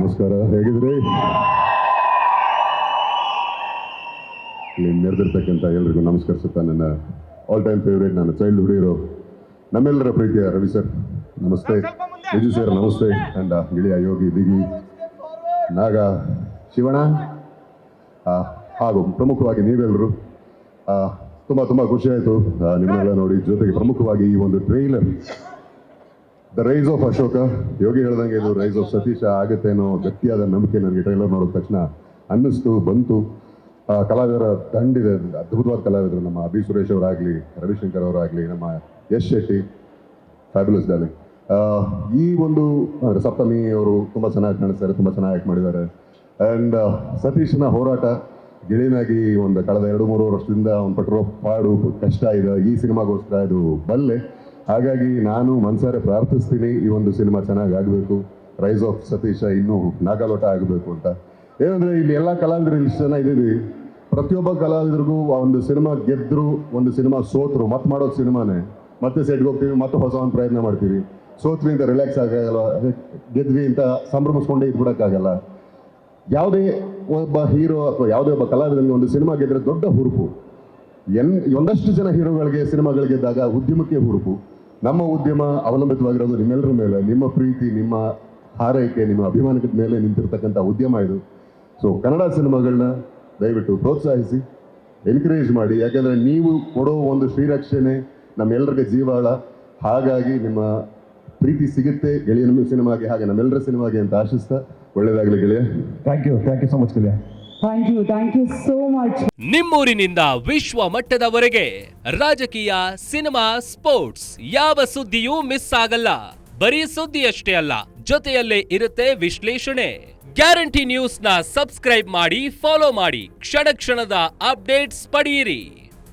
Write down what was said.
ನಮಸ್ಕಾರ, ಹೇಗಿದ್ರಿ? ಇಲ್ಲಿ ನೆರೆದಿರ್ತಕ್ಕಂಥ ಎಲ್ರಿಗೂ ನಮಸ್ಕರಿಸುತ್ತಾ ನನ್ನ ಆಲ್ ಟೈಮ್ ಫೇವ್ರೇಟ್, ನನ್ನ ಚೈಲ್ಡ್ಹುಡ್ ಹೀರೋ, ನಮ್ಮೆಲ್ಲರ ಪ್ರೀತಿಯ ರವಿ ಸರ್ ನಮಸ್ತೆ, ವಿಜಯ್ ಸರ್ ನಮಸ್ತೆ, ಅಂಡ್ ಗಿಳಿಯ ಯೋಗಿ ದಿಗಿ ನಾಗ ಶಿವಣ್ಣ ಹಾಗೂ ಪ್ರಮುಖವಾಗಿ ನೀವೆಲ್ಲರೂ ತುಂಬ ತುಂಬ ಖುಷಿ ಆಯಿತು ನಿಮ್ಮನ್ನೆಲ್ಲ ನೋಡಿ. ಜೊತೆಗೆ ಪ್ರಮುಖವಾಗಿ ಈ ಒಂದು trailer the rise of Ashoka, Yogi ಹೇಳ್ದಂಗೆ ಇದು ರೈಸ್ ಆಫ್ ಸತೀಶ ಆಗುತ್ತೆ ಅನ್ನೋ ಗಟ್ಟಿಯಾದ ನಂಬಿಕೆ ನನಗೆ ಟ್ರೈಲರ್ ನೋಡಿದ ತಕ್ಷಣ ಅನ್ನಿಸ್ತು, ಬಂತು. ಕಲಾವಿದರ ದಂಡಿದೆ, ಅದ್ಭುತವಾದ ಕಲಾವಿದರು, ನಮ್ಮ ಅಭಿ ಸುರೇಶ್ ಅವರಾಗಲಿ, ರವಿಶಂಕರ್ ಅವರಾಗಲಿ, ನಮ್ಮ ಯಶ್ ಶೆಟ್ಟಿ, ಫ್ಯಾಬ್ಯುಲಸ್ ಡಾರ್ಲಿಂಗ್. ಈ ಒಂದು ಸಪ್ತಮಿ ಅವರು ತುಂಬ ಚೆನ್ನಾಗಿ ಕಾಣಿಸ್ತಾರೆ, ತುಂಬ ಚೆನ್ನಾಗಿ ಆ್ಯಕ್ಟ್ ಮಾಡಿದ್ದಾರೆ. ಆ್ಯಂಡ್ ಸತೀಶನ ಹೋರಾಟ ಗಿಳಿನಾಗಿ ಒಂದು ಕಳೆದ 2-3 ವರ್ಷದಿಂದ ಅವ್ನು ಪಟ್ಟಿರೋ ಪಾಡು ಕಷ್ಟ ಇದೆ, ಈ ಸಿನಿಮಾಗೋಸ್ಕರ ಇದು ಬಲ್ಲೆ. ಹಾಗಾಗಿ ನಾನು ಮನಸಾರೆ ಪ್ರಾರ್ಥಿಸ್ತೀನಿ ಈ ಒಂದು ಸಿನಿಮಾ ಚೆನ್ನಾಗಿ ಆಗಬೇಕು, ರೈಸ್ ಆಫ್ ಸತೀಶ ಇನ್ನೂ ನಾಗಲೋಟ ಆಗಬೇಕು ಅಂತ. ಏನಂದರೆ ಇಲ್ಲಿ ಎಲ್ಲ ಕಲಾವಿದರು ಇಷ್ಟು ಜನ ಇದ್ದೀವಿ, ಪ್ರತಿಯೊಬ್ಬ ಕಲಾವಿದರಿಗೂ ಆ ಒಂದು ಸಿನಿಮಾ ಗೆದ್ದರು, ಒಂದು ಸಿನಿಮಾ ಸೋತರು, ಮತ್ತೆ ಮಾಡೋದು ಸಿನಿಮಾನೇ, ಮತ್ತೆ ಸೆಟ್ಗೆ ಹೋಗ್ತೀವಿ, ಮತ್ತೆ ಹೊಸ ಒಂದು ಪ್ರಯತ್ನ ಮಾಡ್ತೀವಿ. ಸೋತ್ವಿ ಅಂತ ರಿಲ್ಯಾಕ್ಸ್ ಆಗೋಲ್ಲ, ಗೆದ್ವಿ ಅಂತ ಸಂಭ್ರಮಿಸ್ಕೊಂಡೇ ಇದ್ಬಿಡೋಕ್ಕಾಗಲ್ಲ. ಯಾವುದೇ ಒಬ್ಬ ಹೀರೋ ಅಥವಾ ಯಾವುದೇ ಒಬ್ಬ ಕಲಾವಿದನಿಗೆ ಒಂದು ಸಿನಿಮಾ ಗೆದ್ದರೆ ದೊಡ್ಡ ಹುರುಪು. ಒಂದಷ್ಟು ಜನ ಹೀರೋಗಳಿಗೆ ಸಿನಿಮಾಗಳು ಗೆದ್ದಾಗ ಉದ್ಯಮಕ್ಕೆ ಹುರುಪು. ನಮ್ಮ ಉದ್ಯಮ ಅವಲಂಬಿತವಾಗಿರೋದು ನಿಮ್ಮೆಲ್ಲರ ಮೇಲೆ, ನಿಮ್ಮ ಪ್ರೀತಿ, ನಿಮ್ಮ ಹಾರೈಕೆ, ನಿಮ್ಮ ಅಭಿಮಾನದ ಮೇಲೆ ನಿಂತಿರ್ತಕ್ಕಂಥ ಉದ್ಯಮ ಇದು. ಸೊ ಕನ್ನಡ ಸಿನಿಮಾಗಳನ್ನ ದಯವಿಟ್ಟು ಪ್ರೋತ್ಸಾಹಿಸಿ, ಎನ್ಕರೇಜ್ ಮಾಡಿ. ಯಾಕೆಂದರೆ ನೀವು ಕೊಡೋ ಒಂದು ಶ್ರೀರಕ್ಷಣೆ ನಮ್ಮೆಲ್ಲರಿಗೆ ಜೀವಾಳ. ಹಾಗಾಗಿ ನಿಮ್ಮ ಪ್ರೀತಿ ಸಿಗುತ್ತೆ ಗೆಳೆಯನ ಸಿನಿಮಾಗೆ, ಹಾಗೆ ನಮ್ಮೆಲ್ಲರ ಸಿನಿಮಾಗೆ ಅಂತ ಆಶಿಸ್ತಾ ಒಳ್ಳೆಯದಾಗಲಿ ಗೆಳೆಯ. ಥ್ಯಾಂಕ್ ಯು ಸೊ ಮಚ್ ಗೆಳೆಯ. Thank you so much. ನಿಮ್ಮೂರಿನಿಂದ ವಿಶ್ವ ಮಟ್ಟದವರೆಗೆ ರಾಜಕೀಯ, ಸಿನಿಮಾ, ಸ್ಪೋರ್ಟ್ಸ್ ಯಾವ ಸುದ್ದಿಯೂ ಮಿಸ್ ಆಗಲ್ಲ. ಬರೀ ಸುದ್ದಿಯಷ್ಟೇ ಅಲ್ಲ, ಜೊತೆಯಲ್ಲೇ ಇರುತ್ತೆ ವಿಶ್ಲೇಷಣೆ. ಗ್ಯಾರಂಟಿ ನ್ಯೂಸ್ ನ ಸಬ್ಸ್ಕ್ರೈಬ್ ಮಾಡಿ, ಫಾಲೋ ಮಾಡಿ, ಕ್ಷಣ ಕ್ಷಣದ ಅಪ್ಡೇಟ್ಸ್ ಪಡೆಯಿರಿ.